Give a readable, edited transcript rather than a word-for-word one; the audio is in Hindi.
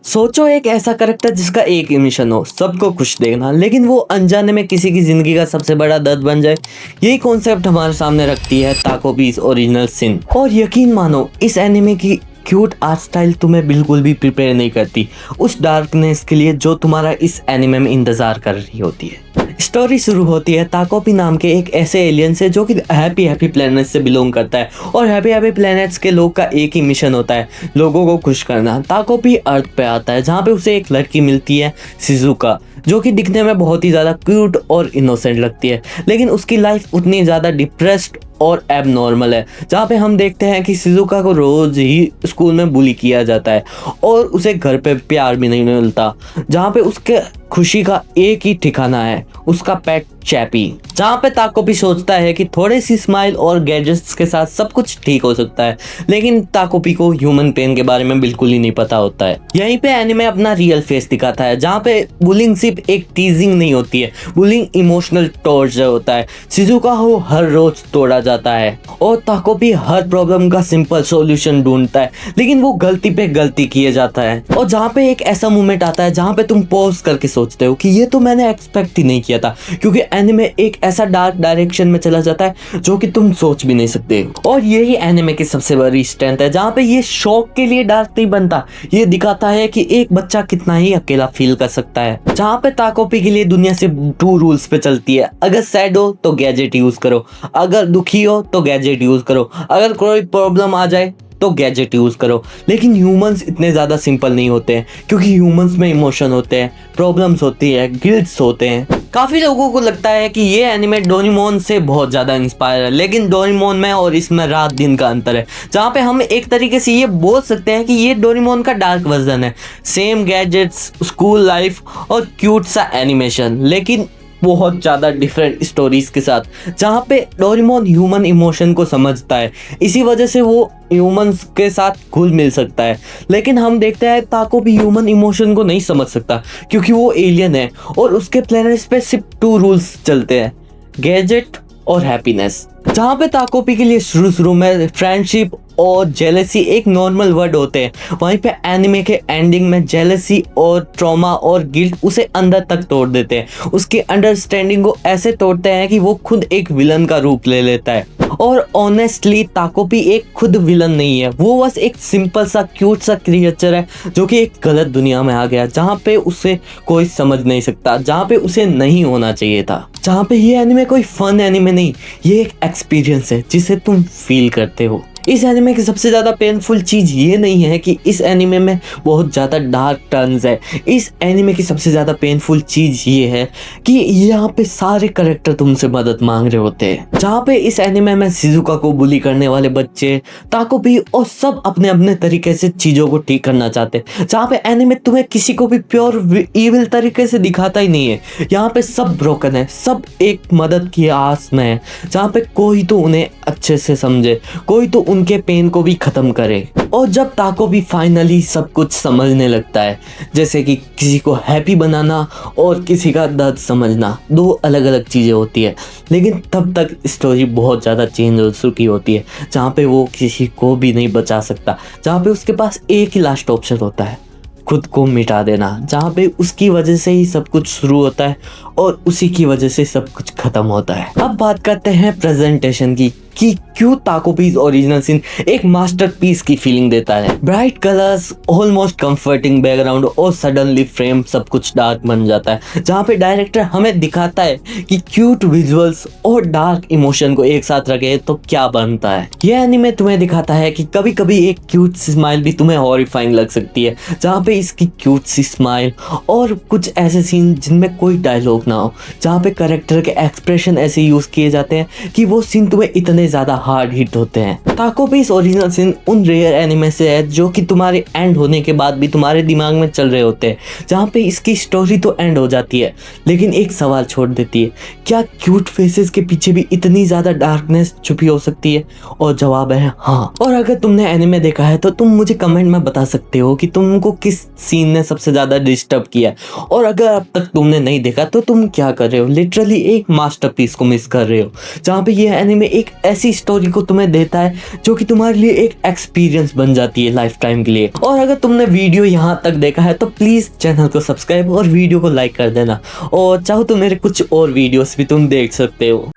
सोचो एक ऐसा करेक्टर जिसका एक ही मिशन हो सबको खुश देखना, लेकिन वो अनजाने में किसी की जिंदगी का सबसे बड़ा दर्द बन जाए। यही कॉन्सेप्ट हमारे सामने रखती है ताको पीस ओरिजिनल सिन। और यकीन मानो इस एनिमे की क्यूट आर्ट स्टाइल तुम्हें बिल्कुल भी प्रिपेयर नहीं करती उस डार्कनेस के लिए जो तुम्हारा इस एनिमे में इंतजार कर रही होती है। स्टोरी शुरू होती है ताकोपी नाम के एक ऐसे एलियन से जो कि हैप्पी प्लैनेट से बिलोंग करता है, और हैप्पी प्लैनेट्स के लोग का एक ही मिशन होता है, लोगों को खुश करना। ताकोपी अर्थ पे आता है जहाँ पे उसे एक लड़की मिलती है शिजुका, जो कि दिखने में बहुत ही ज़्यादा क्यूट और इनोसेंट लगती है, लेकिन उसकी लाइफ उतनी ज़्यादा डिप्रेस्ड और एबनॉर्मल है। जहाँ पे हम देखते हैं कि शिजुका को रोज ही स्कूल में बुली किया जाता है और उसे घर पे प्यार भी नहीं मिलता। जहाँ पे उसके खुशी का एक ही ठिकाना है, उसका पेट चैपी। जहाँ पे ताकोपी सोचता है कि थोड़ी सी स्माइल और गैजेट्स के साथ सब कुछ ठीक हो सकता है, लेकिन ताकोपी को ह्यूमन पेन के बारे में बिल्कुल ही नहीं पता होता है। यहीं पे एनिमे अपना रियल फेस दिखाता है, जहाँ पे बुलिंग सिर्फ एक टीजिंग नहीं होती है, बुलिंग इमोशनल टॉर्चर होता है। शिजुका को हर रोज तोड़ा जाता है और ताकोपी हर प्रॉब्लम का सिंपल सॉल्यूशन ढूंढता है, लेकिन वो गलती पे गलती किए जाता है। और जहाँ पे एक ऐसा मोमेंट आता है जहाँ पे तुम पॉज करके सोचते हो कि ये तो मैंने एक्सपेक्ट ही नहीं किया था, क्योंकि एनिमे एक ऐसा डार्क डायरेक्शन में चला जाता है जो कि तुम सोच भी नहीं सकते। और यही एनिमे की सबसे बड़ी स्ट्रेंथ है, जहाँ पे ये शौक के लिए डार्क नहीं बनता, ये दिखाता है कि एक बच्चा कितना ही अकेला फील कर सकता है। जहाँ पे ताकोपी के लिए दुनिया से 2 रूल्स पे चलती है, अगर सैड हो तो गैजेट यूज करो, अगर दुखी हो तो गैजेट यूज करो, अगर कोई प्रॉब्लम आ जाए तो गैजेट यूज करो। लेकिन ह्यूमंस इतने ज़्यादा सिंपल नहीं होते हैं, क्योंकि ह्यूमंस में इमोशन होते हैं, प्रॉब्लम्स होती है, गिल्ट्स होते हैं। काफ़ी लोगों को लगता है कि ये एनिमे डोरेमोन से बहुत ज़्यादा इंस्पायर है, लेकिन डोरेमोन में और इसमें रात दिन का अंतर है। जहाँ पे हम एक तरीके से ये बोल सकते हैं कि ये डोरेमोन का डार्क वर्जन है, सेम गैजेट्स, स्कूल लाइफ और क्यूट सा एनिमेशन, लेकिन बहुत ज़्यादा डिफरेंट स्टोरीज के साथ। जहाँ पे डोरेमोन ह्यूमन इमोशन को समझता है, इसी वजह से वो ह्यूमंस के साथ घुल मिल सकता है, लेकिन हम देखते हैं ताको भी ह्यूमन इमोशन को नहीं समझ सकता, क्योंकि वो एलियन है और उसके प्लेनेट्स पे सिर्फ 2 रूल्स चलते हैं, गैजेट और हैप्पीनेस। जहाँ पे ताकोपी के लिए शुरू में फ्रेंडशिप और जेलसी एक नॉर्मल वर्ड होते हैं, वहीं पे एनिमे के एंडिंग में जेलसी और ट्रॉमा और गिल्ट उसे अंदर तक तोड़ देते हैं, उसकी अंडरस्टैंडिंग को ऐसे तोड़ते हैं कि वो खुद एक विलन का रूप ले लेता है। और ऑनेस्टली ताकोपी एक खुद विलन नहीं है, वो बस एक सिंपल सा क्यूट सा क्रिएचर है जो कि एक गलत दुनिया में आ गया, जहाँ पे उसे कोई समझ नहीं सकता, जहाँ पे उसे नहीं होना चाहिए था। जहाँ पे ये एनिमे कोई फन एनिमे नहीं, ये एक एक्सपीरियंस है जिसे तुम फील करते हो। इस एनिमे की सबसे ज़्यादा पेनफुल चीज़ ये नहीं है कि इस एनिमे में बहुत ज़्यादा डार्क टर्न्स है, इस एनिमे की सबसे ज़्यादा पेनफुल चीज़ ये है कि यहाँ पे सारे करेक्टर तुमसे मदद मांग रहे होते हैं। जहाँ पे इस एनिमे में शिजुका को बुली करने वाले बच्चे, ताकोपी और सब अपने अपने तरीके से चीज़ों को ठीक करना चाहते हैं। जहाँ पे एनिमे तुम्हें किसी को भी प्योर इविल तरीके से दिखाता ही नहीं है, यहाँ पे सब ब्रोकन है, सब एक मदद की आस में है, जहाँ पे कोई तो उन्हें अच्छे से समझे, कोई तो उनके पेन को भी खत्म करे। और जब ताकोपी फाइनली सब कुछ समझने लगता है, जैसे कि किसी को हैप्पी बनाना और किसी का दर्द समझना 2 अलग अलग चीज़ें होती है, लेकिन तब तक स्टोरी बहुत ज़्यादा चेंज हो चुकी होती है, जहाँ पे वो किसी को भी नहीं बचा सकता, जहाँ पे उसके पास एक ही लास्ट ऑप्शन होता है, खुद को मिटा देना। जहाँ पे उसकी वजह से ही सब कुछ शुरू होता है और उसी की वजह से सब कुछ खत्म होता है। अब बात करते हैं प्रेजेंटेशन की, कि क्यों ताकोपीस ओरिजिनल सीन एक मास्टरपीस की फीलिंग देता है। Bright colours, almost comforting background और सडनली फ्रेम सब कुछ डार्क बन जाता है, जहाँ पे डायरेक्टर हमें दिखाता है कि क्यूट विजुअल्स और डार्क इमोशन को एक साथ रखे तो क्या बनता है। यह एनिमे तुम्हें दिखाता है कि कभी कभी एक क्यूट सी स्माइल भी तुम्हें हॉरिफाइंग लग सकती है, जहाँ पे इसकी क्यूट सी स्माइल और कुछ ऐसे सीन जिनमें कोई डायलॉग ना हो, जहाँ पे कैरेक्टर के एक्सप्रेशन ऐसे यूज किए जाते हैं कि वो सीन तुम्हें इतने ज्यादा हार्ड हिट होते हैं। ताकोपीस ओरिजिनल सीन उन रेयर एनिमे से है जो कि तुम्हारे एंड होने के बाद भी तुम्हारे दिमाग में चल रहे होते हैं, जहाँ पे इसकी स्टोरी तो एंड हो जाती है, लेकिन एक सवाल छोड़ देती है, क्या क्यूट फेसेस के पीछे भी इतनी ज्यादा डार्कनेस छुपी हो सकती है? और जवाब है हाँ। और अगर तुमने एनिमे देखा है तो तुम मुझे कमेंट में बता सकते हो कि तुमको किस सीन ने सबसे ज्यादा डिस्टर्ब किया है, और अगर अब तक तुमने नहीं देखा तो तुम क्या कर रहे हो, लिटरली एक मास्टरपीस को मिस कर रहे हो, जहाँ पे ये एनिमे एक ऐसी स्टोरी को तुम्हें देता है जो कि तुम्हारे लिए एक एक्सपीरियंस बन जाती है लाइफ टाइम के लिए। और अगर तुमने वीडियो यहाँ तक देखा है तो प्लीज चैनल को सब्सक्राइब और वीडियो को लाइक कर देना, और चाहो तो मेरे कुछ और वीडियोस भी तुम देख सकते हो।